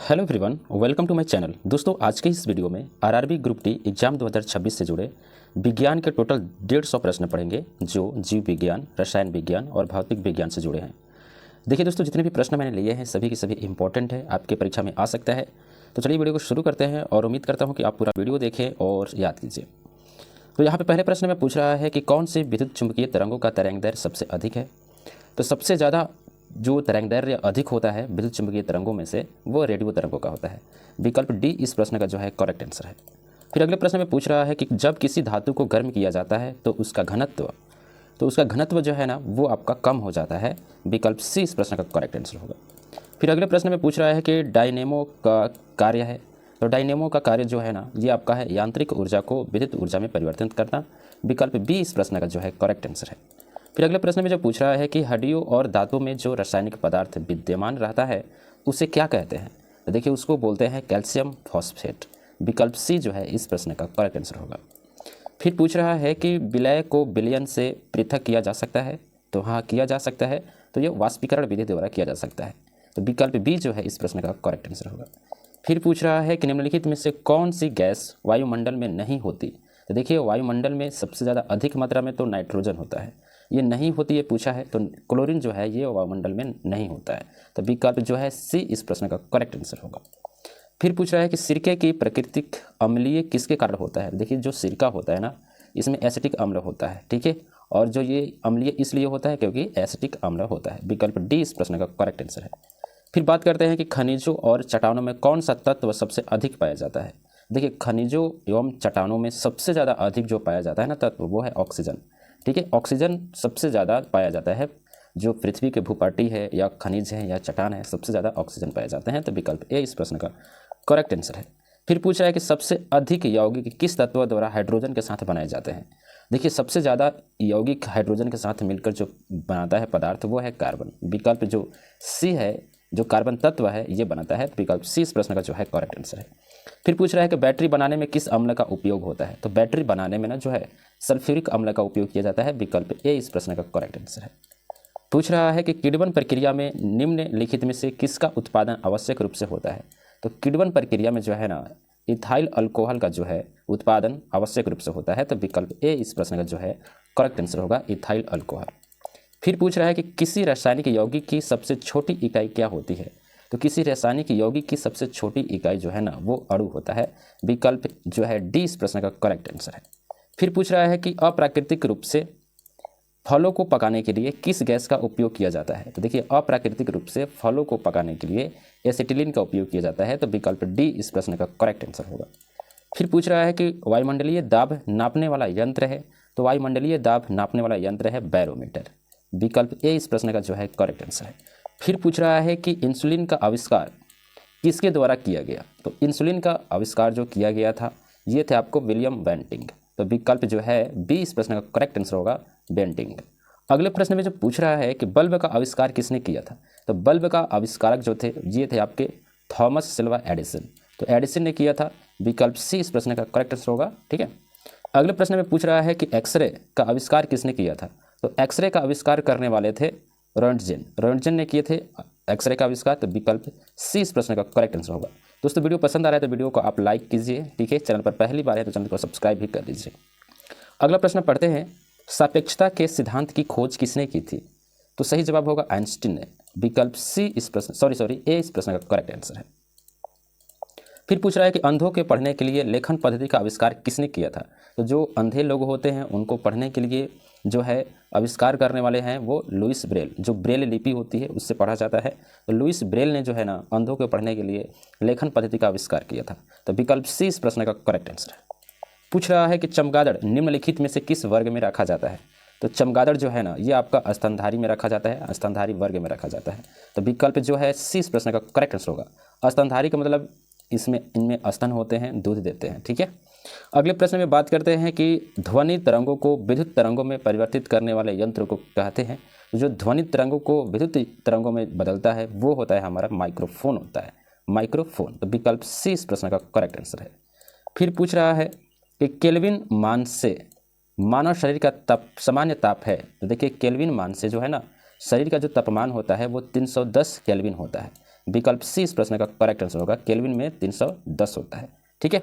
Hello everyone, welcome to my channel. दोस्तों, आज के इस वीडियो में आरआरबी ग्रुप डी एग्जाम 2026 से जुड़े विज्ञान के टोटल 150 प्रश्न पढ़ेंगे जो जीव विज्ञान, रसायन विज्ञान और भौतिक विज्ञान से जुड़े हैं। देखिए दोस्तों, जितने भी प्रश्न मैंने लिए हैं सभी के सभी इंपॉर्टेंट है, आपके परीक्षा में आ सकता है। तो चलिए वीडियो को शुरू करते हैं और उम्मीद करता हूँ कि आप पूरा वीडियो देखें और याद कीजिए। तो यहाँ पर पहले प्रश्न में पूछ रहा है कि कौन सी विद्युत चुंबकीय तरंगों का तरंग दैर्ध्य सबसे अधिक है। तो सबसे ज़्यादा जो तरंग दैर्ध्य अधिक होता है विद्युत चुंबकीय तरंगों में से वो रेडियो तरंगों का होता है। विकल्प डी इस प्रश्न का जो है करेक्ट आंसर है। फिर अगले प्रश्न में पूछ रहा है कि जब किसी धातु को गर्म किया जाता है तो उसका घनत्व जो है ना वो आपका कम हो जाता है। विकल्प सी इस प्रश्न का करेक्ट आंसर होगा। फिर अगले प्रश्न में पूछ रहा है कि डायनेमो का कार्य है। तो डायनेमो का कार्य जो है ना ये आपका है यांत्रिक ऊर्जा को विद्युत ऊर्जा में परिवर्तित करना। विकल्प बी इस प्रश्न का जो है करेक्ट आंसर है। फिर अगले प्रश्न में जो पूछ रहा है कि हड्डियों और दांतों में जो रासायनिक पदार्थ विद्यमान रहता है उसे क्या कहते हैं। तो देखिए उसको बोलते हैं कैल्शियम फॉस्फेट। विकल्प सी जो है इस प्रश्न का करेक्ट आंसर होगा। फिर पूछ रहा है कि विलय को विलयन से पृथक किया जा सकता है। तो हाँ, किया जा सकता है। तो ये वाष्पीकरण विधि द्वारा किया जा सकता है। तो विकल्प बी जो है इस प्रश्न का करेक्ट आंसर होगा। फिर पूछ रहा है कि निम्नलिखित में से कौन सी गैस वायुमंडल में नहीं होती। तो देखिए वायुमंडल में सबसे ज़्यादा अधिक मात्रा में तो नाइट्रोजन होता है, ये नहीं होती ये पूछा है। तो क्लोरीन जो है ये वायुमंडल में नहीं होता है। तो विकल्प जो है सी इस प्रश्न का करेक्ट आंसर होगा। फिर पूछ रहा है कि सिरके की प्राकृतिक अम्लीय किसके कारण होता है। देखिए जो सिरका होता है ना इसमें एसिटिक अम्ल होता है, ठीक है। और जो ये अम्लीय इसलिए होता है क्योंकि एसिटिक अम्ल होता है। विकल्प डी इस प्रश्न का करेक्ट आंसर है। फिर बात करते हैं कि खनिजों और चट्टानों में कौन सा तत्व सबसे अधिक पाया जाता है। देखिए खनिजों एवं चट्टानों में सबसे ज़्यादा अधिक जो पाया जाता है ना तत्व वो है ऑक्सीजन, ठीक है। ऑक्सीजन सबसे ज़्यादा पाया जाता है। जो पृथ्वी के भूपाटी है या खनिज है या चट्टान है सबसे ज़्यादा ऑक्सीजन पाए जाते हैं। तो विकल्प ए इस प्रश्न का करेक्ट आंसर है। फिर पूछ रहा है कि सबसे अधिक यौगिक किस तत्व द्वारा हाइड्रोजन के साथ बनाए जाते हैं। देखिए सबसे ज़्यादा यौगिक हाइड्रोजन के साथ मिलकर जो बनाता है पदार्थ वो है कार्बन। विकल्प जो सी है, जो कार्बन तत्व है ये बनाता है। विकल्प सी इस प्रश्न का जो है करेक्ट आंसर है। फिर पूछ रहा है कि बैटरी बनाने में किस अम्ल का उपयोग होता है। तो बैटरी बनाने में ना जो है सल्फ्यूरिक अम्ल का उपयोग किया जाता है। विकल्प ए इस प्रश्न का करेक्ट आंसर है। पूछ रहा है कि किण्वन प्रक्रिया में निम्नलिखित में से किसका उत्पादन आवश्यक रूप से होता है। तो किण्वन प्रक्रिया में जो है ना इथाइल अल्कोहल का जो है उत्पादन आवश्यक रूप से होता है। तो विकल्प ए इस प्रश्न का जो है करेक्ट आंसर होगा, इथाइल अल्कोहल। फिर पूछ रहा है कि किसी रासायनिक यौगिक की सबसे छोटी इकाई क्या होती है। तो किसी रासायनिक यौगिक की सबसे छोटी इकाई जो है ना वो अणु होता है। विकल्प जो है डी इस प्रश्न का करेक्ट आंसर है। फिर पूछ रहा है कि अप्राकृतिक रूप से फलों को पकाने के लिए किस गैस का उपयोग किया जाता है। तो देखिए अप्राकृतिक रूप से फलों को पकाने के लिए एसिटिलीन का उपयोग किया जाता है। तो विकल्प डी इस प्रश्न का करेक्ट आंसर होगा। फिर पूछ रहा है कि वायुमंडलीय दाब नापने वाला यंत्र है। तो वायुमंडलीय दाब नापने वाला यंत्र है बैरोमीटर। विकल्प ए इस प्रश्न का जो है करेक्ट आंसर है। फिर पूछ रहा है कि इंसुलिन का आविष्कार किसके द्वारा किया गया। तो इंसुलिन का आविष्कार जो किया गया था ये थे आपको विलियम बेंटिंग। तो विकल्प जो है बी इस प्रश्न का करेक्ट आंसर होगा, बेंटिंग। अगले प्रश्न में जो पूछ रहा है कि बल्ब का आविष्कार किसने किया था। तो बल्ब का आविष्कारक जो थे ये थे आपके थॉमस सिल्वा एडिसन। तो एडिसन ने किया था। विकल्प सी इस प्रश्न का करेक्ट आंसर होगा, ठीक है। अगले प्रश्न में पूछ रहा है कि एक्सरे का आविष्कार किसने किया था। तो एक्सरे का आविष्कार करने वाले थे रोंटगेन ने किए थे एक्सरे का आविष्कार। तो विकल्प सी इस प्रश्न का करेक्ट आंसर होगा। दोस्तों वीडियो पसंद आ रहा है तो वीडियो को आप लाइक कीजिए, ठीक है। चैनल पर पहली बार है तो चैनल को सब्सक्राइब भी कर लीजिए। अगला प्रश्न पढ़ते हैं, सापेक्षता के सिद्धांत की खोज किसने की थी। तो सही जवाब होगा आइंस्टीन ने। विकल्प सी इस प्रश्न ए इस प्रश्न का करेक्ट आंसर है। फिर पूछ रहा है कि अंधों के पढ़ने के लिए लेखन पद्धति का आविष्कार किसने किया था। तो जो अंधे लोग होते हैं उनको पढ़ने के लिए जो है आविष्कार करने वाले हैं वो लुइस ब्रेल, जो ब्रेल लिपि होती है उससे पढ़ा जाता है। तो लुइस ब्रेल ने जो है ना अंधों के पढ़ने के लिए लेखन पद्धति का आविष्कार किया था। तो विकल्प सी इस प्रश्न का करेक्ट आंसर है। पूछ रहा है कि चमगादड़ निम्नलिखित में से किस वर्ग में रखा जाता है। तो चमगादड़ जो है ना ये आपका स्तनधारी में रखा जाता है, स्तनधारी वर्ग में रखा जाता है। तो विकल्प जो है सी इस प्रश्न का करेक्ट आंसर होगा। स्तनधारी का मतलब इनमें स्तन होते हैं, दूध देते हैं, ठीक है। अगले प्रश्न में बात करते हैं कि ध्वनि तरंगों को विद्युत तरंगों में परिवर्तित करने वाले यंत्र को कहते हैं। जो ध्वनि तरंगों को विद्युत तरंगों में बदलता है वो होता है हमारा माइक्रोफोन होता है, माइक्रोफोन। तो विकल्प सी इस प्रश्न का करेक्ट आंसर है। फिर पूछ रहा है कि केल्विन मान से मानव शरीर का सामान्य ताप है। तो देखिए केल्विन मान से जो है ना शरीर का जो तापमान होता है वो 310 केल्विन होता है। विकल्प सी इस प्रश्न का करेक्ट आंसर होगा। केल्विन में 310 होता है, ठीक है।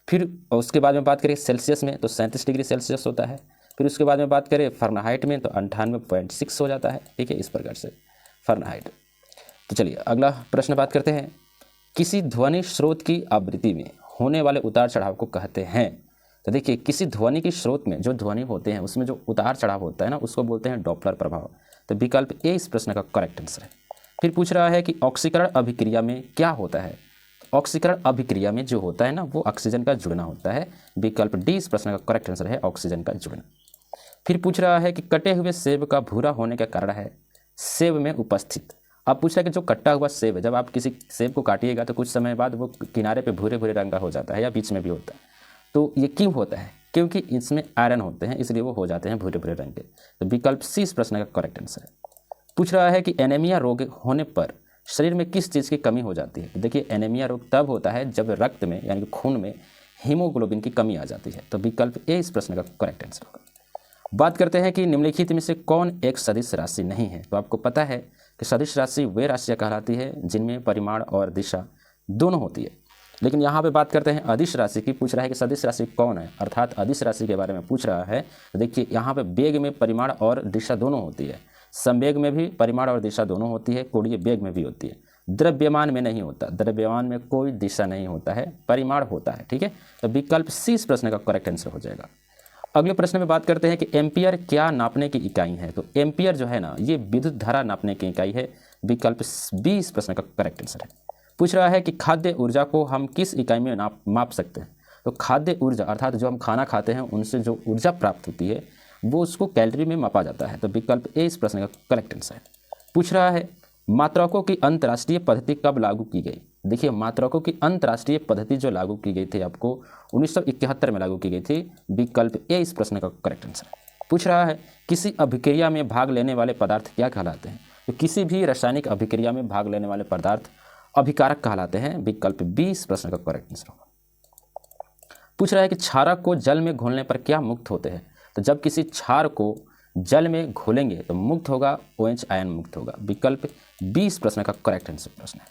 फिर उसके बाद में बात करें सेल्सियस में तो 37 डिग्री सेल्सियस होता है। फिर उसके बाद में बात करें फ़ारेनहाइट में तो 98.6 हो जाता है, ठीक है, इस प्रकार से फ़ारेनहाइट। तो चलिए अगला प्रश्न बात करते हैं। किसी ध्वनि स्रोत की आवृत्ति में होने वाले उतार चढ़ाव को कहते हैं। तो देखिए किसी ध्वनि की स्रोत में जो ध्वनि होते हैं उसमें जो उतार चढ़ाव होता है ना, उसको बोलते हैं डॉपलर प्रभाव। तो विकल्प ए इस प्रश्न का करेक्ट आंसर है। फिर पूछ रहा है कि ऑक्सीकरण अभिक्रिया में क्या होता है। ऑक्सीकरण अभिक्रिया में जो होता है ना, वो ऑक्सीजन का जुड़ना होता है। विकल्प डी इस प्रश्न का करेक्ट आंसर है, ऑक्सीजन का जुड़ना। फिर पूछ रहा है कि कटे हुए सेब का भूरा होने का कारण है सेब में उपस्थित। अब पूछ रहा है कि जो कटा हुआ सेब है, जब आप किसी सेब को काटिएगा तो कुछ समय बाद वो किनारे पे भूरे भूरे रंग का हो जाता है या बीच में भी होता है। तो ये क्यों होता है? क्योंकि इसमें आयरन होते हैं, इसलिए वो हो जाते हैं भूरे भूरे रंग के। तो विकल्प सी इस प्रश्न का करेक्ट आंसर है। पूछ रहा है कि एनीमिया रोग होने पर शरीर में किस चीज़ की कमी हो जाती है। देखिए एनीमिया रोग तब होता है जब रक्त में यानी कि खून में हीमोग्लोबिन की कमी आ जाती है। तो विकल्प ए इस प्रश्न का करेक्ट आंसर होगा। बात करते हैं कि निम्नलिखित में से कौन एक सदिश राशि नहीं है। तो आपको पता है कि सदिश राशि वे राशियाँ कहलाती है जिनमें परिमाण और दिशा दोनों होती है। लेकिन यहाँ पे बात करते हैं अदिश राशि की। पूछ रहा है कि सदिश राशि कौन है, अर्थात अदिश राशि के बारे में पूछ रहा है। तो देखिए यहाँ पे वेग में परिमाण और दिशा दोनों होती है, संवेग में भी परिमाण और दिशा दोनों होती है, कोणीय वेग में भी होती है। द्रव्यमान में नहीं होता, द्रव्यमान में कोई दिशा नहीं होता है, परिमाण होता है, ठीक है। तो विकल्प सी इस प्रश्न का करेक्ट आंसर हो जाएगा। अगले प्रश्न में बात करते हैं कि एम्पियर क्या नापने की इकाई है। तो एम्पियर जो है ना, ये विद्युत धारा नापने की इकाई है। विकल्प बी इस प्रश्न का करेक्ट आंसर है। पूछ रहा है कि खाद्य ऊर्जा को हम किस इकाई में माप सकते हैं। तो खाद्य ऊर्जा अर्थात जो हम खाना खाते हैं उनसे जो ऊर्जा प्राप्त होती है वो उसको कैलोरी में मापा जाता है। तो विकल्प ए इस प्रश्न का करेक्ट आंसर है। पूछ रहा है मात्रकों की अंतर्राष्ट्रीय पद्धति कब लागू की गई। देखिए मात्रकों की अंतर्राष्ट्रीय पद्धति जो लागू की गई थी आपको 1971 में लागू की गई थी। विकल्प ए इस प्रश्न का करेक्ट आंसर है। पूछ रहा है किसी अभिक्रिया में भाग लेने वाले पदार्थ क्या कहलाते हैं। तो किसी भी रासायनिक अभिक्रिया में भाग लेने वाले पदार्थ अभिकारक कहलाते हैं। विकल्प बी इस प्रश्न का करेक्ट आंसर होगा। पूछ रहा है कि क्षारक को जल में घोलने पर क्या मुक्त होते हैं। तो जब किसी क्षार को जल में घोलेंगे तो मुक्त होगा OH आयन मुक्त होगा। विकल्प बी इस प्रश्न का करेक्ट आंसर प्रश्न है।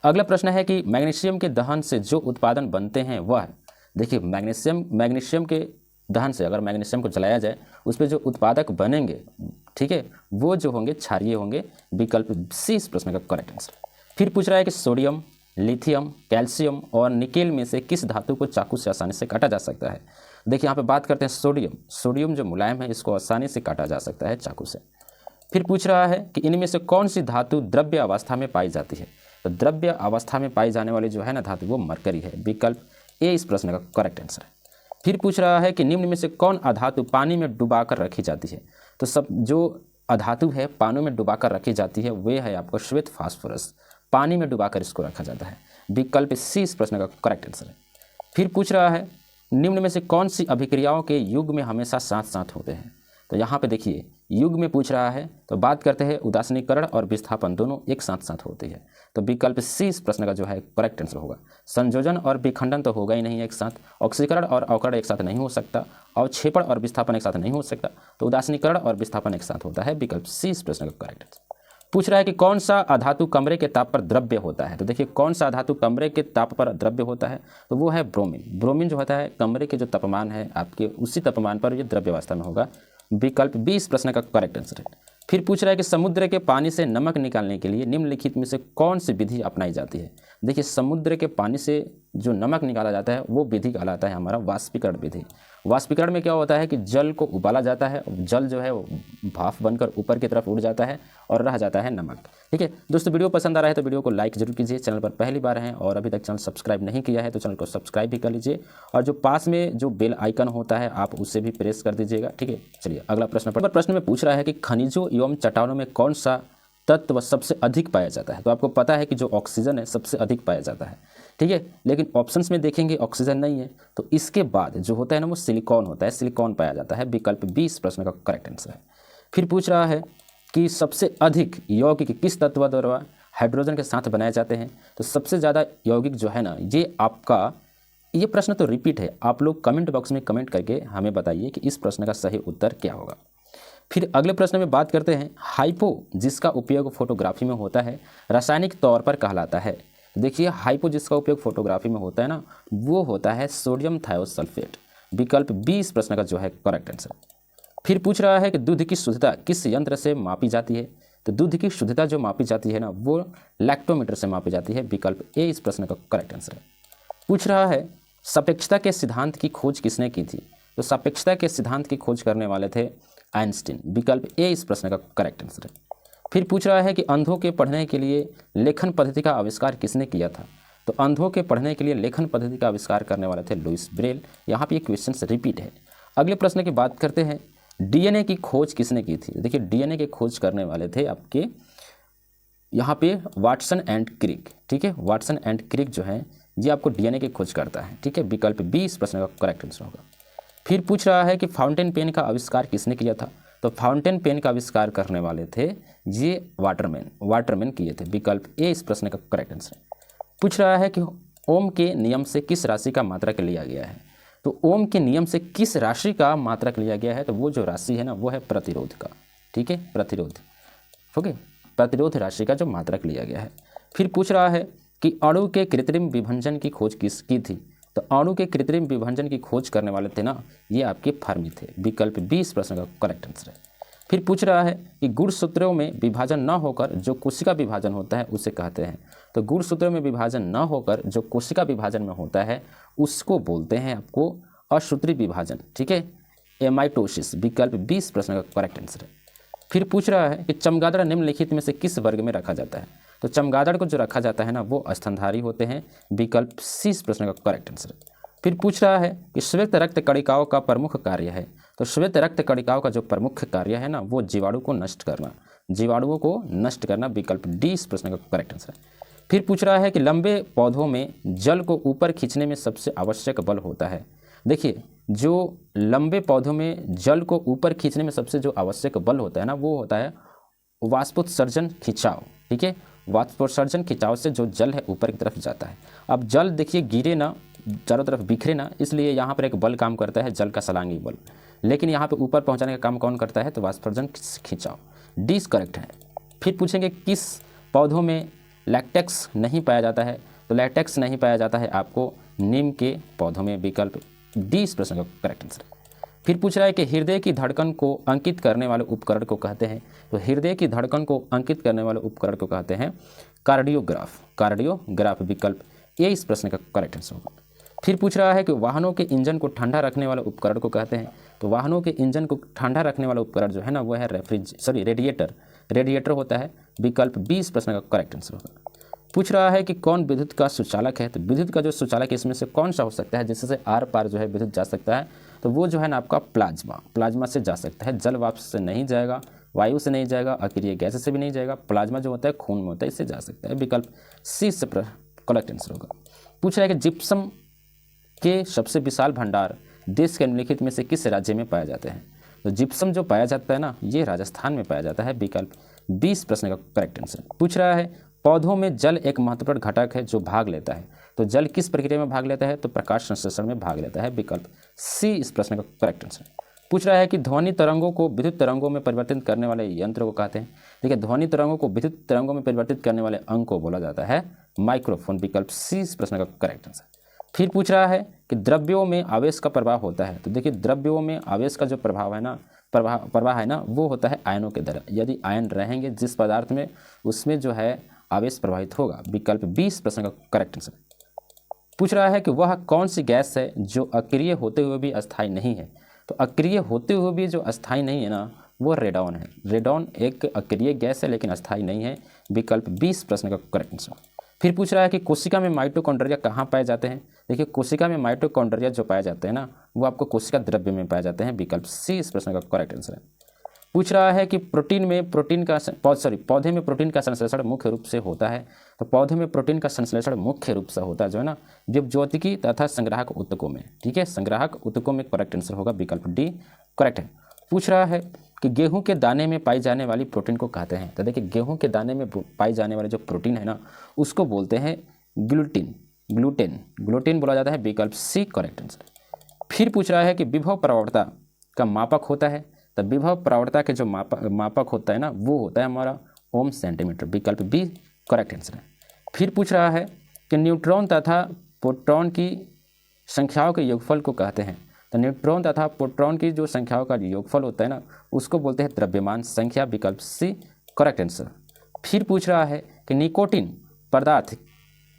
अगला प्रश्न है कि मैग्नीशियम के दहन से जो उत्पादन बनते हैं वह। देखिए मैग्नीशियम के दहन से अगर मैग्नीशियम को जलाया जाए उस पर जो उत्पादक बनेंगे, ठीक है, वो जो होंगे क्षारीय होंगे। विकल्प सी इस प्रश्न का करेक्ट आंसर। फिर पूछ रहा है कि सोडियम, लिथियम, कैल्शियम और निकेल में से किस धातु को चाकू से आसानी से काटा जा सकता है। देखिए यहाँ पे बात करते हैं सोडियम जो मुलायम है इसको आसानी से काटा जा सकता है चाकू से। फिर पूछ रहा है कि इनमें से कौन सी धातु द्रव्य अवस्था में पाई जाती है। तो द्रव्य अवस्था में पाई जाने वाली जो है ना धातु वो मरकरी है। विकल्प ए इस प्रश्न का करेक्ट आंसर है। फिर पूछ रहा है कि निम्न में से कौन अधातु पानी में डुबाकर रखी जाती है। तो सब जो अधातु है पानी में डुबाकर रखी जाती है वे है आपको श्वेत फास्फोरस। पानी में डुबाकर इसको रखा जाता है। विकल्प सी इस प्रश्न का करेक्ट आंसर है। फिर पूछ रहा है निम्न में से कौन सी अभिक्रियाओं के युग में हमेशा साथ साथ होते हैं। तो यहाँ पे देखिए युग में पूछ रहा है तो बात करते हैं उदासीनीकरण और विस्थापन दोनों एक साथ साथ होती है। तो विकल्प सी इस प्रश्न का जो है करेक्ट आंसर होगा। संयोजन और विखंडन तो होगा ही नहीं एक साथ, ऑक्सीकरण और अवकरण एक साथ नहीं हो सकता, अवक्षेपण और विस्थापन एक साथ नहीं हो सकता, तो उदासीनीकरण और विस्थापन एक साथ होता है। विकल्प सी इस प्रश्न का करेक्ट आंसर। पूछ रहा है कि कौन सा अधातु कमरे के ताप पर द्रव्य होता है। तो देखिए कौन सा अधातु कमरे के ताप पर द्रव्य होता है, तो वो है ब्रोमीन। ब्रोमीन जो होता है कमरे के जो तापमान है आपके उसी तापमान पर ये द्रव्य अवस्था में होगा। विकल्प बी इस प्रश्न का करेक्ट आंसर है। फिर पूछ रहा है कि समुद्र के पानी से नमक निकालने के लिए निम्नलिखित में से कौन सी विधि अपनाई जाती है। देखिए समुद्र के पानी से जो नमक निकाला जाता है वो विधि कहलाता है हमारा वाष्पीकरण विधि। वाष्पीकरण में क्या होता है कि जल को उबाला जाता है, जल जो है वो भाप बनकर ऊपर की तरफ उड़ जाता है और रह जाता है नमक। ठीक है दोस्तों, वीडियो पसंद आ रहा है तो वीडियो को लाइक जरूर कीजिए। चैनल पर पहली बार हैं और अभी तक चैनल सब्सक्राइब नहीं किया है तो चैनल को सब्सक्राइब भी कर लीजिए और जो पास में जो बेल आइकन होता है आप उसे भी प्रेस कर दीजिएगा। ठीक है, चलिए अगला प्रश्न में पूछ रहा है कि खनिजों एवं चट्टानों में कौन सा तत्व सबसे अधिक पाया जाता है। तो आपको पता है कि जो ऑक्सीजन है सबसे अधिक पाया जाता है, ठीक है, लेकिन ऑप्शंस में देखेंगे ऑक्सीजन नहीं है। तो इसके बाद जो होता है ना वो सिलिकॉन होता है, सिलिकॉन पाया जाता है। विकल्प बी इस प्रश्न का करेक्ट आंसर है। फिर पूछ रहा है कि सबसे अधिक यौगिक किस तत्व द्वारा हाइड्रोजन के साथ बनाए जाते हैं। तो सबसे ज़्यादा यौगिक जो है ना ये आपका, ये प्रश्न तो रिपीट है, आप लोग कमेंट बॉक्स में कमेंट करके हमें बताइए कि इस प्रश्न का सही उत्तर क्या होगा। फिर अगले प्रश्न में बात करते हैं, हाइपो जिसका उपयोग फोटोग्राफी में होता है रासायनिक तौर पर कहलाता है। देखिए हाइपो जिसका उपयोग फोटोग्राफी में होता है ना, वो होता है सोडियम थायोसल्फेट। विकल्प बी इस प्रश्न का जो है करेक्ट आंसर। फिर पूछ रहा है कि दूध की शुद्धता किस यंत्र से मापी जाती है। तो दूध की शुद्धता जो मापी जाती है ना, वो लैक्टोमीटर से मापी जाती है। विकल्प ए इस प्रश्न का करेक्ट आंसर है। पूछ रहा है सापेक्षता के सिद्धांत की खोज किसने की थी। तो सापेक्षता के सिद्धांत की खोज करने वाले थे आइंस्टीन। विकल्प ए इस प्रश्न का करेक्ट आंसर है। फिर पूछ रहा है कि अंधों के पढ़ने के लिए लेखन पद्धति का आविष्कार किसने किया था। तो अंधों के पढ़ने के लिए लेखन पद्धति का आविष्कार करने वाले थे लुईस ब्रेल। यहाँ पे ये क्वेश्चन रिपीट है। अगले प्रश्न की बात करते हैं, डीएनए की खोज किसने की थी। देखिए डीएनए की खोज करने वाले थे आपके यहाँ पे वाटसन एंड क्रिक। ठीक है, वाटसन एंड क्रिक जो है ये आपको डीएनए की खोज करता है। ठीक है, विकल्प बी इस प्रश्न का करेक्ट आंसर होगा। फिर पूछ रहा है कि फाउंटेन पेन का आविष्कार किसने किया था। तो फाउंटेन पेन का आविष्कार करने वाले थे ये वाटरमैन किए थे। विकल्प ए इस प्रश्न का करेक्ट आंसर है। पूछ रहा है कि ओम के नियम से किस राशि का मात्रक लिया गया है। तो ओम के नियम से किस राशि का मात्रक लिया गया है। तो वो जो राशि है ना, वो है प्रतिरोध का। ठीक है, प्रतिरोध। ओके, प्रतिरोध राशि का जो मात्रक लिया गया है। फिर पूछ रहा है कि अणु के कृत्रिम विभंजन की खोज किसकी थी। तो अणु के कृत्रिम विभंजन की खोज करने वाले थे ना, ये आपके फर्मी थे। विकल्प बी इस प्रश्न का करेक्ट आंसर है। फिर पूछ रहा है कि गुणसूत्रों में विभाजन न होकर जो कोशिका विभाजन होता है उसे कहते हैं। तो गुणसूत्रों में विभाजन न होकर जो कोशिका विभाजन में होता है उसको बोलते हैं आपको असूत्री विभाजन। ठीक है, एमाइटोसिस। विकल्प बी इस प्रश्न का करेक्ट आंसर है। फिर पूछ रहा है कि चमगादड़ निम्नलिखित में से किस वर्ग में रखा जाता है। तो चमगादड़ को जो रखा जाता है ना, वो स्तनधारी होते हैं। विकल्प सी इस प्रश्न का करेक्ट आंसर है। फिर पूछ रहा है कि श्वेत रक्त कणिकाओं का प्रमुख कार्य है। तो श्वेत रक्त कणिकाओं का जो प्रमुख कार्य है ना, वो जीवाणु को नष्ट करना, जीवाणुओं को नष्ट करना। विकल्प डी इस प्रश्न का करेक्ट आंसर है। फिर पूछ रहा है कि लंबे पौधों में जल को ऊपर खींचने में सबसे आवश्यक बल होता है। देखिए जो लंबे पौधों में जल को ऊपर खींचने में सबसे जो आवश्यक बल होता है ना, वो होता है वाष्पोत्सर्जन खिंचाव। ठीक है, वाष्पोत्सर्जन खिंचाव से जो जल है ऊपर की तरफ जाता है। अब जल देखिए गिरे ना, चारों तरफ बिखरे ना, इसलिए यहाँ पर एक बल काम करता है, जल का सलांगी बल। लेकिन यहाँ पे ऊपर पहुँचाने का काम कौन करता है, तो वाष्पोत्सर्जन खिंचाव। डी करेक्ट है। फिर पूछेंगे किस पौधों में लैटेक्स नहीं पाया जाता है। तो लैटेक्स नहीं पाया जाता है आपको नीम के पौधों में। विकल्प डी इस प्रश्न का करेक्ट आंसर है। फिर पूछ रहा है कि हृदय की धड़कन को अंकित करने वाले उपकरण को कहते हैं। तो हृदय की धड़कन को अंकित करने वाले उपकरण को कहते हैं कार्डियोग्राफ। कार्डियोग्राफ। विकल्प ए इस प्रश्न का करेक्ट आंसर होगा। फिर पूछ रहा है कि वाहनों के इंजन को ठंडा रखने वाले उपकरण को कहते हैं। तो वाहनों के इंजन को ठंडा रखने वाला उपकरण जो है ना, वो है रेडिएटर। रेडिएटर होता है। विकल्प बी इस प्रश्न का करेक्ट आंसर होगा। पूछ रहा है कि कौन विद्युत का सुचालक है। तो विद्युत का जो सुचालक है इसमें से कौन सा हो सकता है जिससे आर पार जो है विद्युत जा सकता है। तो वो जो है ना आपका प्लाज्मा से जा सकता है। जल वाष्प से नहीं जाएगा, वायु से नहीं जाएगा, अक्रिय गैस से भी नहीं जाएगा। प्लाज्मा जो होता है खून में होता है, इससे जा सकता है। विकल्प सी से करेक्ट आंसर होगा। पूछ रहा है कि जिप्सम के सबसे विशाल भंडार देश के निम्नलिखित में से किस राज्य में पाए जाते हैं। तो जिप्सम जो पाया जाता है ना, ये राजस्थान में पाया जाता है। विकल्प 20 प्रश्न का करेक्ट आंसर। पूछ रहा है पौधों में जल एक महत्वपूर्ण घटक है जो भाग लेता है। तो जल किस प्रक्रिया में भाग लेता है, तो प्रकाश संश्लेषण में भाग लेता है। विकल्प सी इस प्रश्न का करेक्ट आंसर। पूछ रहा है कि ध्वनि तरंगों को विद्युत तरंगों में परिवर्तित करने वाले यंत्र को कहते हैं। देखिए ध्वनि तरंगों को विद्युत तरंगों में परिवर्तित करने वाले अंग को बोला जाता है माइक्रोफोन। विकल्प सी इस प्रश्न का करेक्ट आंसर। फिर पूछ रहा है कि द्रव्यों में आवेश का प्रवाह होता है। तो देखिए द्रव्यों में आवेश का जो प्रवाह है ना, वो होता है आयनों के द्वारा। यदि आयन रहेंगे जिस पदार्थ में, उसमें जो है आवेश प्रवाहित होगा। विकल्प 20 प्रश्न का करेक्ट आंसर। पूछ रहा है कि वह कौन सी गैस है जो अक्रिय होते हुए भी अस्थायी नहीं है। तो अक्रिय होते हुए भी जो अस्थायी नहीं है ना, वो रेडॉन है। रेडॉन एक अक्रिय गैस है लेकिन अस्थायी नहीं है। विकल्प 20 प्रश्न का करेक्ट आंसर। फिर पूछ रहा है कि कोशिका में माइटोकॉन्ड्रिया कहाँ पाए जाते हैं। देखिए कोशिका में माइटोकॉन्ड्रिया जो पाए जाते हैं ना, वो आपको कोशिका द्रव्य में पाए जाते हैं। विकल्प सी इस प्रश्न का करेक्ट आंसर है। पूछ रहा है कि पौधे में प्रोटीन का संश्लेषण मुख्य रूप से होता है। तो पौधे में प्रोटीन का संश्लेषण मुख्य रूप से होता है जो है ना, विभज्योतिकी तथा संग्राहक ऊतकों में। ठीक है, संग्राहक ऊतकों में करेक्ट आंसर होगा। विकल्प डी करेक्ट है। पूछ रहा है कि गेहूं के दाने में पाई जाने वाली प्रोटीन को कहते हैं। तो देखिए गेहूं के दाने में पाई जाने वाली जो प्रोटीन है ना, उसको बोलते हैं ग्लूटेन बोला जाता है। विकल्प सी करेक्ट आंसर। फिर पूछ रहा है कि विभव प्रवणता का मापक होता है। तो विभव प्रवणता के जो मापक होता है ना वो होता है हमारा ओम सेंटीमीटर। विकल्प बी करेक्ट आंसर है। फिर पूछ रहा है कि न्यूट्रॉन तथा प्रोटॉन की संख्याओं के योगफल को कहते हैं। तो न्यूट्रॉन तथा प्रोटॉन की जो संख्याओं का योगफल होता है ना उसको बोलते हैं द्रव्यमान संख्या। विकल्प सी करेक्ट आंसर। फिर पूछ रहा है कि निकोटीन पदार्थ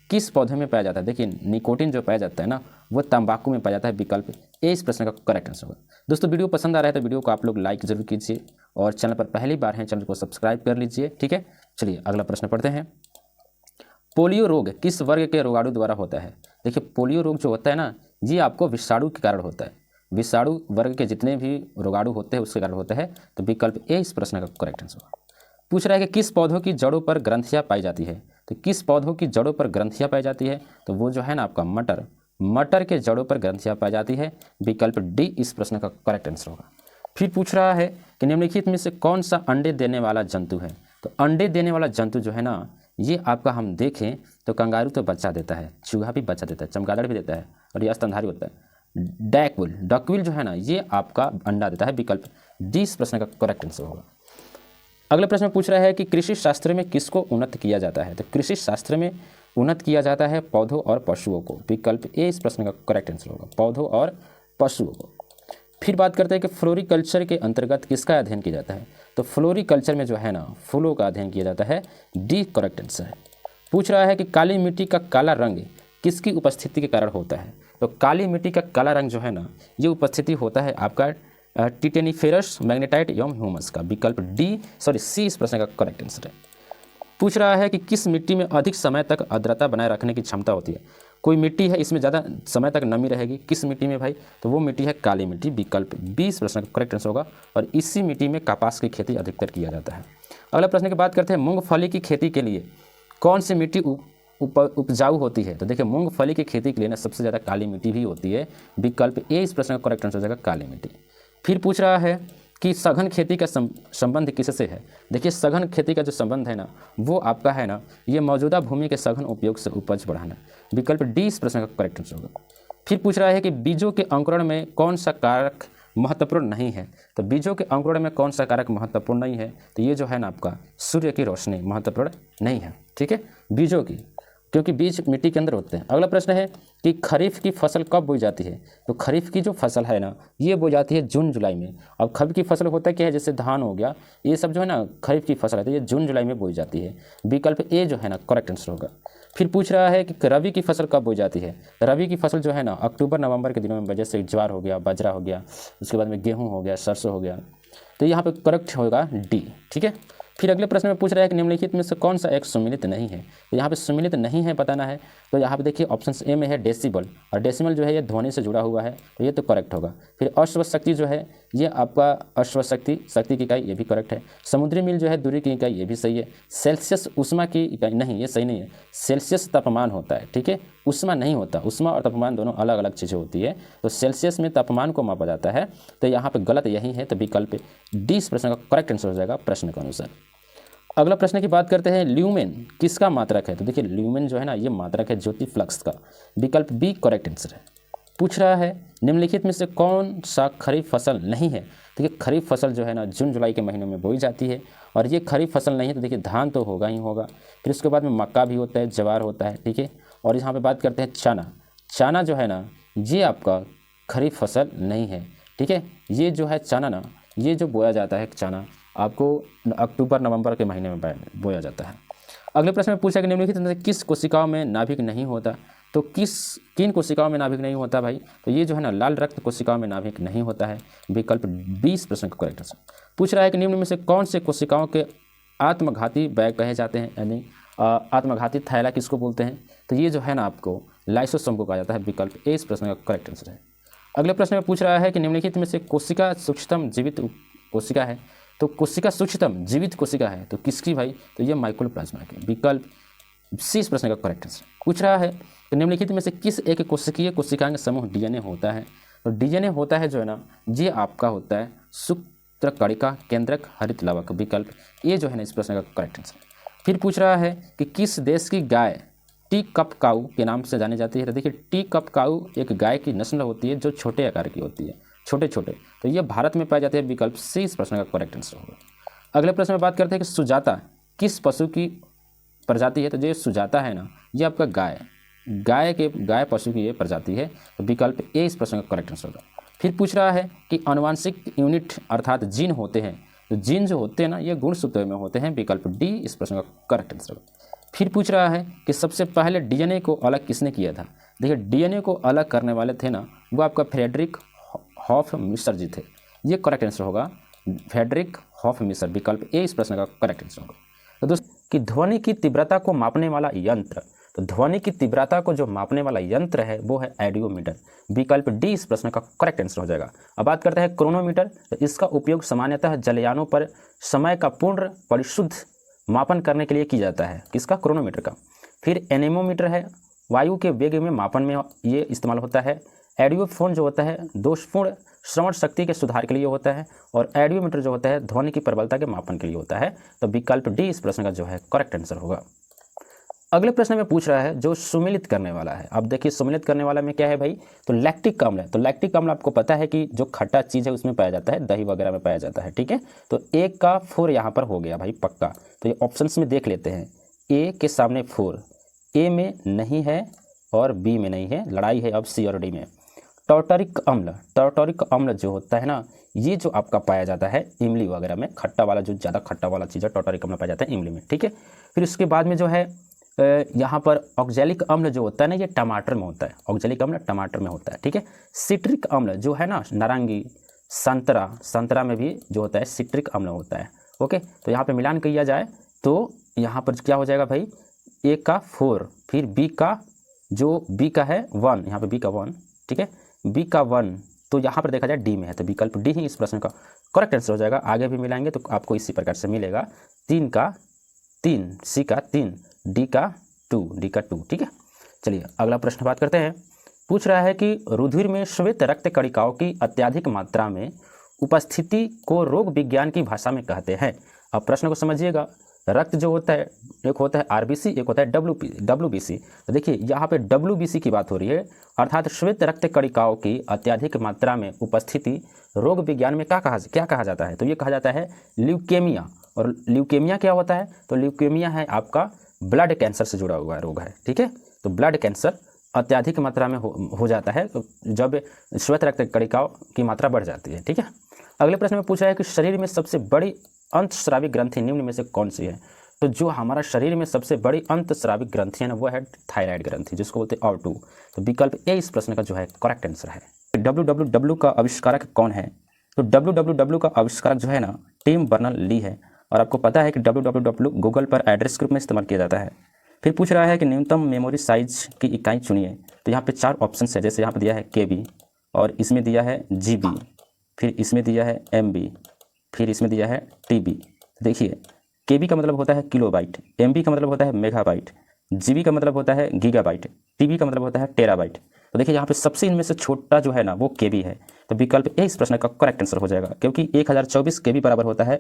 किस पौधे में पाया जाता है। देखिए निकोटीन जो पाया जाता है ना वो तंबाकू में पाया जाता है। विकल्प ए इस प्रश्न का करेक्ट आंसर होगा। दोस्तों वीडियो पसंद आ रहा है तो वीडियो को आप लोग लाइक जरूर कीजिए और चैनल पर पहली बार हैं चैनल को सब्सक्राइब कर लीजिए, ठीक है। चलिए अगला प्रश्न पढ़ते हैं। पोलियो रोग किस वर्ग के रोगाणु द्वारा होता है। देखिए पोलियो रोग जो होता है ना ये आपको विषाणु के कारण होता है। विषाणु वर्ग के जितने भी रोगाणु होते हैं उसके कारण होता है। तो विकल्प ए इस प्रश्न का करेक्ट आंसर होगा। पूछ रहा है कि किस पौधों की जड़ों पर ग्रंथियाँ पाई जाती है। तो किस पौधों की जड़ों पर ग्रंथियाँ पाई जाती है तो वो जो है ना आपका मटर के जड़ों पर ग्रंथियाँ पाई जाती है। विकल्प डी इस प्रश्न का करेक्ट आंसर होगा। फिर पूछ रहा है कि निम्नलिखित में से कौन सा अंडे देने वाला जंतु है। तो अंडे देने वाला जंतु जो है ना ये आपका हम देखें तो कंगारू तो बच्चा देता है, चूहा भी बच्चा देता है, चमगादड़ भी देता है और ये स्तनधारी होता है। डकविल जो है ना ये आपका अंडा देता है। विकल्प डी इस प्रश्न का करेक्ट आंसर होगा। अगले प्रश्न में पूछ रहा है कि कृषि शास्त्र में किसको उन्नत किया जाता है। तो कृषि शास्त्र में उन्नत किया जाता है पौधों और पशुओं को। विकल्प ए इस प्रश्न का करेक्ट आंसर होगा, पौधों और पशुओं को। फिर बात करते हैं कि फ्लोरिकल्चर के अंतर्गत किसका अध्ययन किया जाता है। तो फ्लोरिकल्चर में जो है ना फूलों का अध्ययन किया जाता है। डी करेक्ट आंसर है। पूछ रहा है कि काली मिट्टी का काला रंग किसकी उपस्थिति के कारण होता है। तो काली मिट्टी का काला रंग जो है ना ये उपस्थिति होता है आपका टिटेनिफेरस मैग्नेटाइट एवं ह्यूमस का। विकल्प सी इस प्रश्न का करेक्ट आंसर है। पूछ रहा है कि किस मिट्टी में अधिक समय तक आर्द्रता बनाए रखने की क्षमता होती है। कोई मिट्टी है इसमें ज़्यादा समय तक नमी रहेगी, किस मिट्टी में भाई तो वो मिट्टी है काली मिट्टी। विकल्प बी इस प्रश्न का करेक्ट आंसर होगा और इसी मिट्टी में कपास की खेती अधिकतर किया जाता है। अगला प्रश्न की बात करते हैं मूंगफली की खेती के लिए कौन सी मिट्टी उपजाऊ होती है। तो देखिए मूंगफली की खेती के लिए ना सबसे ज़्यादा काली मिट्टी ही होती है। विकल्प ए इस प्रश्न का करेक्ट आंसर हो जाएगा काली मिट्टी। फिर पूछ रहा है कि सघन खेती का संबंध किससे है। देखिए सघन खेती का जो संबंध है ना वो आपका है ना ये मौजूदा भूमि के सघन उपयोग से उपज बढ़ाना। विकल्प डी इस प्रश्न का करेक्ट आंसर होगा। फिर पूछ रहा है कि बीजों के अंकुरण में कौन सा कारक महत्वपूर्ण नहीं है। तो बीजों के अंकुरण में कौन सा कारक महत्वपूर्ण नहीं है तो ये जो है ना आपका सूर्य की रोशनी महत्वपूर्ण नहीं है, ठीक है, बीजों की, क्योंकि बीज मिट्टी के अंदर होते हैं। अगला प्रश्न है कि खरीफ की फसल कब बोई जाती है। तो खरीफ की जो फसल है ना ये बोई जाती है जून जुलाई में। अब खरीफ की फसल होता क्या है जैसे धान हो गया ये सब जो है ना खरीफ की फसल है तो ये जून जुलाई में बोई जाती है। विकल्प ए जो है ना करेक्ट आंसर होगा। फिर पूछ रहा है कि रबी की फसल कब बोई जाती है। रबी की फसल जो है ना अक्टूबर नवंबर के दिनों में, जैसे ज्वार हो गया, बाजरा हो गया, उसके बाद में गेहूँ हो गया, सरसों हो गया, तो यहाँ पे करेक्ट होगा डी, ठीक है। फिर अगले प्रश्न में पूछ रहा है कि निम्नलिखित में से कौन सा एक सम्मिलित नहीं है। तो यहाँ पे सम्मिलित नहीं है बताना है। तो यहाँ पे देखिए ऑप्शन ए में है डेसिबल, और डेसिमल जो है ये ध्वनि से जुड़ा हुआ है तो ये तो करेक्ट होगा। फिर अश्व शक्ति जो है ये आपका अश्व शक्ति की इकाई ये भी करेक्ट है। समुद्री मील जो है दूरी की इकाई ये भी सही है। सेल्सियस उष्मा की इकाई नहीं, ये सही नहीं है। सेल्सियस तापमान होता है, ठीक है, उष्मा नहीं होता। उष्मा और तापमान दोनों अलग अलग चीज़ें होती है। तो सेल्सियस में तापमान को मापा जाता है तो यहाँ पे गलत यही है। तो विकल्प डी इस प्रश्न का करेक्ट आंसर हो जाएगा प्रश्न के अनुसार। अगला प्रश्न की बात करते हैं ल्यूमेन किसका मात्रक है। तो देखिए ल्यूमेन जो है ना ये मात्रक है ज्योति फ्लक्स का। विकल्प बी करेक्ट आंसर है। पूछ रहा है निम्नलिखित में से कौन सा खरीफ फसल नहीं है। देखिए खरीफ फसल जो है ना जून जुलाई के महीनों में बोई जाती है और ये खरीफ फसल नहीं है। तो देखिए धान तो होगा ही होगा, फिर उसके बाद में मक्का भी होता है, ज्वार होता है, ठीक है। और यहाँ पे बात करते हैं चना जो है ना ये आपका खरीफ फसल नहीं है, ठीक है। ये जो है चना ना ये जो बोया जाता है चना आपको अक्टूबर नवंबर के महीने में बोया जाता है। अगले प्रश्न में पूछा कि निम्नलिखित में से किस कोशिकाओं में नाभिक नहीं होता। तो किन कोशिकाओं में नाभिक नहीं होता भाई। तो ये जो है ना लाल रक्त कोशिकाओं में नाभिक नहीं होता है। विकल्प 20 प्रश्न का करेक्ट आंसर। पूछ रहा है कि निम्न में से कौन से कोशिकाओं के आत्मघाती बैग कहे जाते हैं, यानी आत्मघाती थैला किसको बोलते हैं। तो ये जो है ना आपको लाइसोसोम को कहा जाता है। विकल्प ए इस प्रश्न का करेक्ट आंसर है। अगले प्रश्न में पूछ रहा है कि निम्नलिखित में से कोशिका सूक्ष्मतम जीवित कोशिका है। तो कोशिका सूक्ष्मतम जीवित कोशिका है तो किसकी भाई। तो ये माइकोप्लाज्मा की। विकल्प सी इस प्रश्न का करेक्ट आंसर। पूछ रहा है कि निम्नलिखित में से किस एक कोशिकीय कोशिकांग समूह डीएनए होता है। तो डीएनए होता है जो है ना ये आपका होता है सूत्रकणिका केंद्रक हरित लवक। विकल्प ये जो है ना इस प्रश्न का करेक्ट आंसर। फिर पूछ रहा है कि किस देश की गाय टी कप काऊ के नाम से जानी जाती है। तो देखिए टी कप काऊ एक गाय की नस्ल होती है जो छोटे आकार की होती है। छोटे छोटे, तो ये भारत में पाए जाते हैं। विकल्प सी इस प्रश्न का करेक्ट आंसर होगा। अगले प्रश्न में बात करते हैं कि सुजाता किस पशु की प्रजाति है। तो जो सुजाता है ना, ये आपका गाय पशु की ये प्रजाति है। तो विकल्प ए इस प्रश्न का करेक्ट आंसर होगा। फिर पूछ रहा है कि आनुवांशिक यूनिट अर्थात जीन होते हैं। तो जीन जो होते हैं ना, ये गुणसूत्र में होते हैं। विकल्प डी इस प्रश्न का करेक्ट आंसर होगा। फिर पूछ रहा है कि सबसे पहले डीएनए को अलग किसने किया था। देखिए, डीएनए को अलग करने वाले थे ना, वो आपका फ्रेडरिक हॉफमैयर जी थे। ये करेक्ट आंसर होगा, फ्रेडरिक हॉफमैयर। विकल्प ए इस प्रश्न का करेक्ट आंसर होगा। तो दोस्तों, कि ध्वनि की तीव्रता को मापने वाला यंत्र, तो ध्वनि की तीव्रता को जो मापने वाला यंत्र है वो है एडियोमीटर। विकल्प डी इस प्रश्न का करेक्ट आंसर हो जाएगा। अब बात करते हैं क्रोनोमीटर। तो इसका उपयोग सामान्यतः जलयानों पर समय का पूर्ण परिशुद्ध मापन करने के लिए किया जाता है। किसका? क्रोनोमीटर का। फिर एनेमोमीटर है, वायु के वेग में मापन में ये इस्तेमाल होता है। एडियोफोन जो होता है दोषपूर्ण श्रवण शक्ति के सुधार के लिए होता है। और एडियोमीटर जो होता है ध्वनि की प्रबलता के मापन के लिए होता है। तो विकल्प डी इस प्रश्न का जो है करेक्ट आंसर होगा। अगले प्रश्न में पूछ रहा है जो सुमेलित करने वाला है। अब देखिए, सुमेलित करने वाला में क्या है भाई, तो लैक्टिक अम्ल है। तो लैक्टिक अम्ल आपको पता है कि जो खट्टा चीज़ है उसमें पाया जाता है, दही वगैरह में पाया जाता है। ठीक है, तो ए का 4 यहाँ पर हो गया भाई पक्का। तो ये ऑप्शंस में देख लेते हैं। ए के सामने 4, ए में नहीं है और बी में नहीं है, लड़ाई है अब सी और डी में। टार्टारिक अम्ल जो होता है ना, ये जो आपका पाया जाता है इमली वगैरह में, खट्टा वाला जो ज़्यादा खट्टा वाला चीज़ है, टार्टारिक अम्ल पाया जाता है इमली में। ठीक है, फिर उसके बाद में जो है यहाँ पर ऑक्जेलिक अम्ल जो होता है ना, ये टमाटर में होता है। ऑक्जेलिक अम्ल टमाटर में होता है। ठीक है, सिट्रिक अम्ल जो है ना, नारंगी, संतरा में भी जो होता है सिट्रिक अम्ल होता है। ओके, तो यहाँ पे मिलान किया जाए तो यहाँ पर क्या हो जाएगा भाई, ए का 4, फिर बी का है 1, यहाँ पे बी का 1। ठीक है, बी का 1, तो यहाँ पर देखा जाए डी में है। तो विकल्प डी ही इस प्रश्न का करेक्ट आंसर हो जाएगा। आगे भी मिलाएंगे तो आपको इसी प्रकार से मिलेगा। 3 का 3, सी का 3, डी का 2। ठीक है, चलिए अगला प्रश्न बात करते हैं। पूछ रहा है कि रुधिर में श्वेत रक्त कणिकाओं की अत्यधिक मात्रा में उपस्थिति को रोग विज्ञान की भाषा में कहते हैं। अब प्रश्न को समझिएगा। रक्त जो होता है, एक होता है आरबीसी, एक होता है डब्ल्यूबीसी। तो देखिए यहाँ पे डब्ल्यूबीसी की बात हो रही है, अर्थात श्वेत रक्त कणिकाओं की अत्यधिक मात्रा में उपस्थिति रोग विज्ञान में क्या कहा जाता है। तो ये कहा जाता है ल्यूकेमिया। और ल्यूकेमिया क्या होता है, तो ल्यूकेमिया है आपका ब्लड कैंसर से जुड़ा हुआ रोग है। ठीक है, तो ब्लड कैंसर अत्यधिक मात्रा में हो जाता है तो जब श्वेत रक्त कणिकाओं की मात्रा बढ़ जाती है। ठीक है, अगले प्रश्न में पूछा है कि शरीर में सबसे बड़ी अंतस्रावी ग्रंथि निम्न में से कौन सी है। तो जो हमारा शरीर में सबसे बड़ी अंतस्रावी ग्रंथि है ना, वो है थायराइड ग्रंथि, जिसको बोलते हैं O2। तो विकल्प ए इस प्रश्न का जो है करेक्ट आंसर है। www का आविष्कारक कौन है। तो www का आविष्कारक जो है ना, टिम बर्नर ली है। और आपको पता है कि www गूगल पर एड्रेस ग्रुप में इस्तेमाल किया जाता है। फिर पूछ रहा है कि न्यूनतम मेमोरी साइज की इकाई चुनिए। तो यहाँ पे 4 ऑप्शन है, जैसे यहाँ पे दिया है KB, और इसमें दिया है GB, फिर इसमें दिया है MB, फिर इसमें दिया है TB। देखिए, KB का मतलब होता है किलोबाइट, MB का मतलब होता है मेगाबाइट, GB का मतलब होता है गीगाबाइट, TB का मतलब होता है टेराबाइट। तो देखिए यहाँ पे सबसे इनमें से छोटा जो है ना वो KB है। तो विकल्प ए इस प्रश्न का करेक्ट आंसर हो जाएगा, क्योंकि 1024 KB बराबर होता है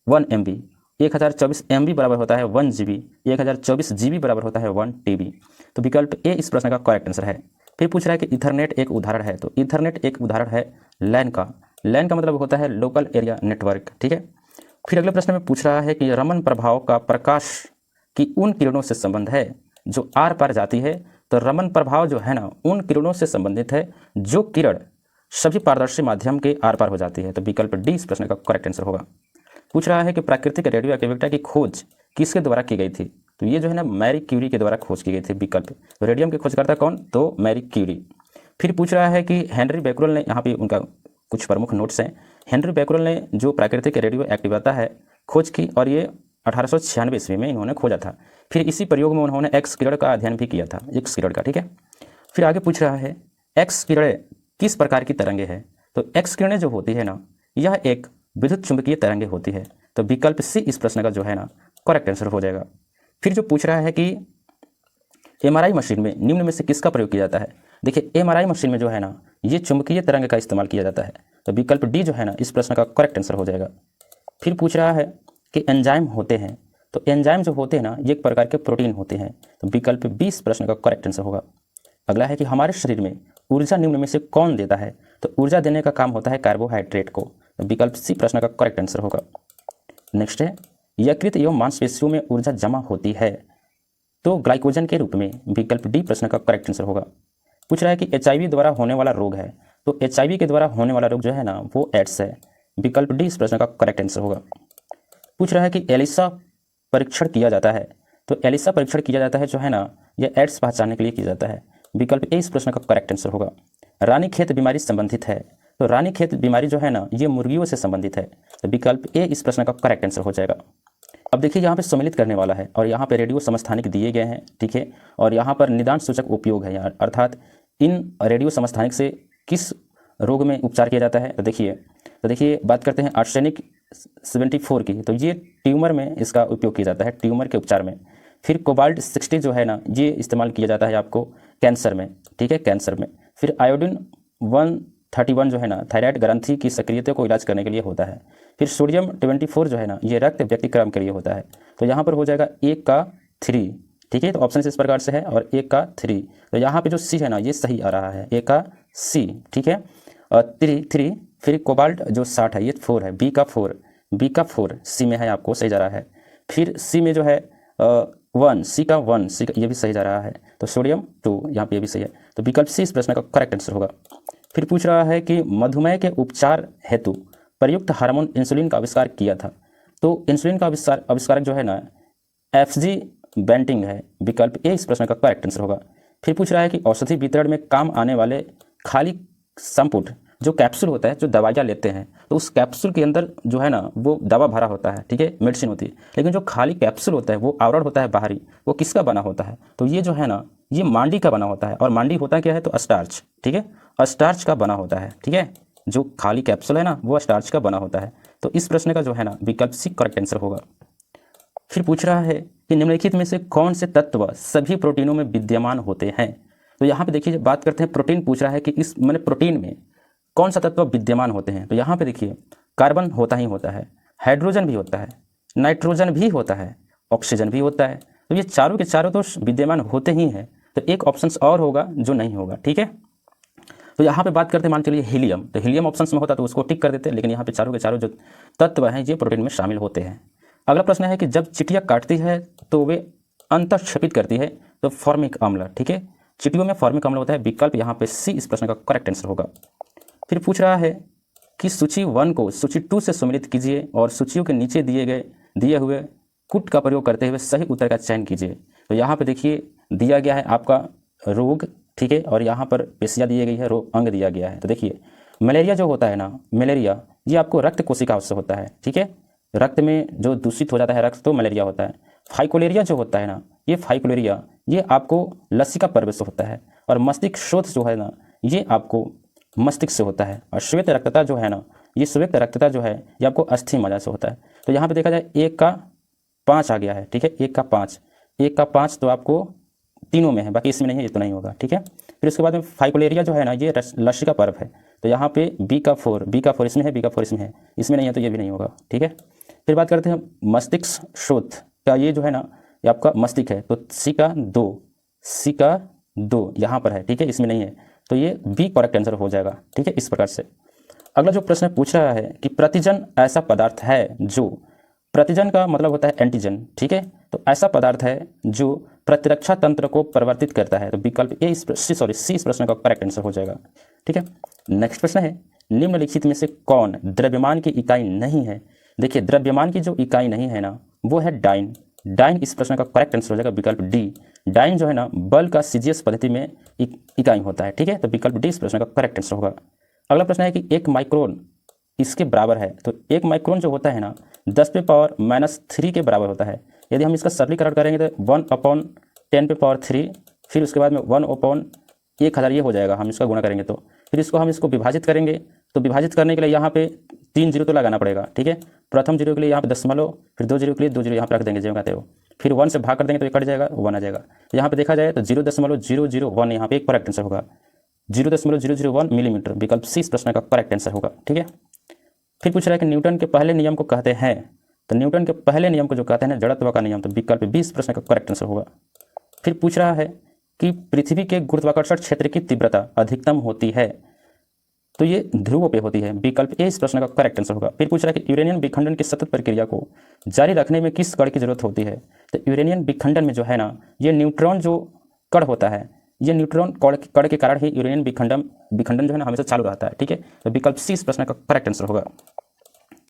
1 MB, 1024 MB बराबर होता है 1 GB, 1024 GB बराबर होता है 1 TB। तो विकल्प ए इस प्रश्न का करेक्ट आंसर है। फिर पूछ रहा है कि ईथरनेट एक उदाहरण है। तो ईथरनेट एक उदाहरण है लैन का। लैन का मतलब होता है लोकल एरिया नेटवर्क। ठीक है, फिर अगले प्रश्न में पूछ रहा है कि रमन प्रभाव का प्रकाश की उन किरणों से संबंध है जो आर पार जाती है। तो रमन प्रभाव जो है ना, उन किरणों से संबंधित है जो किरण सभी पारदर्शी माध्यम के आर पार हो जाती है। तो विकल्प डी इस प्रश्न का करेक्ट आंसर होगा। पूछ रहा है कि प्राकृतिक रेडियो एक्टिविटी की खोज किसके द्वारा की गई थी। तो ये जो है ना, मैरी क्यूरी के द्वारा खोज की गई थी। विकल्प तो रेडियम के खोजकर्ता कौन, तो मैरी क्यूरी। फिर पूछ रहा है कि हेनरी बैकरल ने, यहाँ पे उनका कुछ प्रमुख नोट्स हैं। हेनरी बैकरल ने जो प्राकृतिक रेडियो एक्टिविटी है खोज की, और ये 1896 ईस्वी में इन्होंने खोजा था। फिर इसी प्रयोग में उन्होंने एक्स किरण का अध्ययन भी किया था, एक्स किरण का। ठीक है, फिर आगे पूछ रहा है एक्स किरणें किस प्रकार की तरंगे हैं। तो एक्स किरणें जो होती है ना, यह एक विद्युत चुंबकीय तरंगे होती है। तो विकल्प सी इस प्रश्न का जो है ना करेक्ट आंसर हो जाएगा। फिर जो पूछ रहा है कि MRI मशीन में निम्न में से किसका प्रयोग किया जाता है। देखिए, MRI मशीन में जो है ना, ये चुंबकीय तरंग का इस्तेमाल किया जाता है। तो विकल्प डी जो है ना इस प्रश्न का करेक्ट आंसर हो जाएगा। फिर पूछ रहा है कि एंजाइम होते हैं। तो एंजाइम जो होते हैं ना, ये एक प्रकार के प्रोटीन होते हैं। तो विकल्प बी इस प्रश्न का करेक्ट आंसर होगा। अगला है कि हमारे शरीर में ऊर्जा निम्न में से कौन देता है। तो ऊर्जा देने का काम होता है कार्बोहाइड्रेट को। तो विकल्प सी प्रश्न का करेक्ट आंसर होगा। नेक्स्ट है यकृत एवं मांसपेशियों में ऊर्जा जमा होती है तो ग्लाइकोजन के रूप में। विकल्प डी प्रश्न का करेक्ट आंसर होगा। पूछ रहा है कि एचआईवी द्वारा होने वाला रोग है तो एचआईवी के द्वारा होने वाला रोग जो है ना वो एड्स है। विकल्प डी इस प्रश्न का करेक्ट आंसर होगा। पूछ रहा है कि एलिसा परीक्षण किया जाता है तो एलिसा परीक्षण किया जाता है जो है ना यह एड्स पहचानने के लिए किया जाता है। विकल्प ए इस प्रश्न का करेक्ट आंसर होगा। रानीखेत बीमारी संबंधित है तो रानीखेत बीमारी जो है ना ये मुर्गियों से संबंधित है। तो विकल्प ए इस प्रश्न का करेक्ट आंसर हो जाएगा। अब देखिए यहाँ पे सम्मिलित करने वाला है और यहाँ पे रेडियो समस्थानिक दिए गए हैं, ठीक है, और यहाँ पर निदान सूचक उपयोग है यहाँ, अर्थात इन रेडियो समस्थानिक से किस रोग में उपचार किया जाता है। तो देखिए बात करते हैं आर्सेनिक 74 की, तो ये ट्यूमर में इसका उपयोग किया जाता है, ट्यूमर के उपचार में। फिर कोबाल्ट 60 जो है ना ये इस्तेमाल किया जाता है आपको कैंसर में, ठीक है, कैंसर में। फिर आयोडीन 131 जो है ना थायराइड ग्रंथि की सक्रियता को इलाज करने के लिए होता है। फिर सोडियम 24 जो है ना ये रक्त व्यक्तिक्रम के लिए होता है। तो यहाँ पर हो जाएगा 1 का 3, ठीक है, तो ऑप्शन इस प्रकार से है और 1 का 3। तो यहाँ पे जो सी है ना ये सही आ रहा है, 1 का सी, ठीक है, और 3। फिर कोबाल्ट जो 60 है ये 4 है, बी का 4 सी में है, आपको सही जा रहा है। फिर सी में जो है 1, सी का 1 ये भी सही जा रहा है। तो सोडियम 2 यहाँ पे ये भी सही है। तो विकल्प सी इस प्रश्न का करेक्ट आंसर होगा। फिर पूछ रहा है कि मधुमेह के उपचार हेतु प्रयुक्त हार्मोन इंसुलिन का आविष्कार किया था तो इंसुलिन का आविष्कारक जो है ना एफजी बेंटिंग है। विकल्प ए इस प्रश्न का करेक्ट आंसर होगा। फिर पूछ रहा है कि औषधि वितरण में काम आने वाले खाली संपुट जो कैप्सूल होता है, जो दवाइयाँ लेते हैं तो उस कैप्सूल के अंदर जो है ना वो दवा भरा होता है, ठीक है, मेडिसिन होती है, लेकिन जो खाली कैप्सूल होता है वो आवरण होता है बाहरी, वो किसका बना होता है। तो ये जो है ना ये मांडी का बना होता है, और मांडी होता क्या है तो स्टार्च, ठीक है, स्टार्च का बना होता है, ठीक है, जो खाली कैप्सूल है ना वो स्टार्च का बना होता है। तो इस प्रश्न का जो है ना विकल्प सी करेक्ट आंसर होगा। फिर पूछ रहा है कि निम्नलिखित में से कौन से तत्व सभी प्रोटीनों में विद्यमान होते हैं। तो यहाँ पे देखिए बात करते हैं प्रोटीन, पूछ रहा है कि इस मैंने प्रोटीन में कौन सा तत्व विद्यमान होते हैं। तो यहाँ पे देखिए कार्बन होता ही होता है, हाइड्रोजन भी होता है, नाइट्रोजन भी होता है, ऑक्सीजन भी होता है। तो ये चारों के चारों तो विद्यमान होते ही हैं। तो एक ऑप्शन और होगा जो नहीं होगा, ठीक है। तो यहाँ पे बात करते हैं मान चलिए हीलियम, तो हीलियम ऑप्शन में होता तो उसको टिक कर देते, लेकिन यहाँ पे चारों के चारों जो तत्व हैं ये प्रोटीन में शामिल होते हैं। अगला प्रश्न है कि जब चिटिया काटती है तो वे अंतःक्षेपित करती है तो फॉर्मिक अम्ल, ठीक है, चिटियों में फॉर्मिक अम्ल होता है। विकल्प यहाँ पे सी इस प्रश्न का करेक्ट आंसर होगा। फिर पूछ रहा है कि सूची 1 को सूची 2 से सम्मिलित कीजिए और सूचियों के नीचे दिए हुए कुट का प्रयोग करते हुए सही उत्तर का चयन कीजिए। तो यहाँ पे देखिए दिया गया है आपका रोग, ठीक है, और यहाँ पर पेशियाँ दी गई है, रोग अंग दिया गया है। तो देखिए मलेरिया जो होता है ना, मलेरिया ये आपको रक्त कोशिकाओं से होता है, ठीक है, रक्त में जो दूषित हो जाता है रक्त तो मलेरिया होता है। फाइकोलेरिया जो होता है ना ये फाइकोलेरिया ये आपको लसिका पर्व से होता है, और मस्तिष्क शोथ जो है ना ये आपको मस्तिष्क से होता है, और श्वेत रक्तता जो है ना ये श्वेत रक्तता जो है ये आपको अस्थि मज्जा से होता है। तो यहाँ पे देखा जाए 1 का 5 आ गया है, ठीक है, 1 का 5 तो आपको तीनों में है, बाकी इसमें नहीं है, ये तो नहीं होगा, ठीक है। फिर उसके बाद में फाइकोलेरिया जो है ना ये लसिका पर्व है। तो यहाँ पे बी का 4 इसमें है, बी का 4 इसमें है, इसमें नहीं है तो ये भी नहीं होगा, ठीक है। फिर बात करते हैं मस्तिष्क शोथ का, ये जो है ना ये आपका मस्तिष्क है, तो सी का 2 यहाँ पर है, ठीक है, इसमें नहीं है, तो ये बी करेक्ट आंसर हो जाएगा, ठीक है, इस प्रकार से। अगला जो प्रश्न पूछ रहा है कि प्रतिजन ऐसा पदार्थ है जो, प्रतिजन का मतलब होता है एंटीजन, ठीक है, तो ऐसा पदार्थ है जो प्रतिरक्षा तंत्र को परिवर्तित करता है। तो विकल्प ए सी इस प्रश्न का करेक्ट आंसर हो जाएगा, ठीक है। नेक्स्ट प्रश्न है निम्नलिखित में से कौन द्रव्यमान की इकाई नहीं है। देखिए द्रव्यमान की जो इकाई नहीं है ना वो है डाइन, इस प्रश्न का करेक्ट आंसर हो जाएगा विकल्प डी। डाइन जो है ना बल का सीजीएस पद्धति में इकाई होता है, ठीक है, तो विकल्प डी इस प्रश्न का करेक्ट आंसर होगा। अगला प्रश्न है कि 1 माइक्रोन इसके बराबर है। तो 1 माइक्रोन जो होता है ना 10⁻³ के बराबर होता है। यदि हम इसका सरलीकरण करेंगे तो 1/10⁻³ फिर उसके बाद में 1/1000 ये हो जाएगा, हम इसका गुणा करेंगे तो फिर इसको विभाजित करेंगे। तो विभाजित करने के लिए यहाँ पे 3 जीरो तो लगाना पड़ेगा, ठीक है, प्रथम जीरो के लिए यहाँ पे दशमलव, फिर 2 जीरो के लिए 2 जीरो यहाँ पे रख देंगे जो कहते हो, फिर 1 से भाग कर देंगे तो ये कट जाएगा, 1 आ जाएगा। तो यहाँ पे देखा जाए तो 0.001 यहाँ पे एक करेक्ट आंसर होगा, 0.001 मिलीमीटर। विकल्प सी इस प्रश्न का करेक्ट आंसर होगा, ठीक है। फिर पूछ रहा है कि न्यूटन के पहले नियम को कहते हैं। तो न्यूटन के पहले नियम को जो कहते हैं ना जड़त्व का नियम, तो विकल्प बी इस प्रश्न का करेक्ट आंसर होगा। फिर पूछ रहा है कि पृथ्वी के गुरुत्वाकर्षण क्षेत्र की तीव्रता अधिकतम होती है तो ये ध्रुवों पे होती है। विकल्प ए इस प्रश्न का करेक्ट आंसर होगा। फिर पूछ रहा है कि यूरेनियम विखंडन की सतत प्रक्रिया को जारी रखने में किस कण की जरूरत होती है। तो यूरेनियम विखंडन में जो है ना, ये न्यूट्रॉन जो कण होता है, ये न्यूट्रॉन कण के कारण ही यूरेनियम विखंडन जो है ना हमेशा चालू रहता है। ठीक है, तो विकल्प सी इस प्रश्न का करेक्ट आंसर होगा।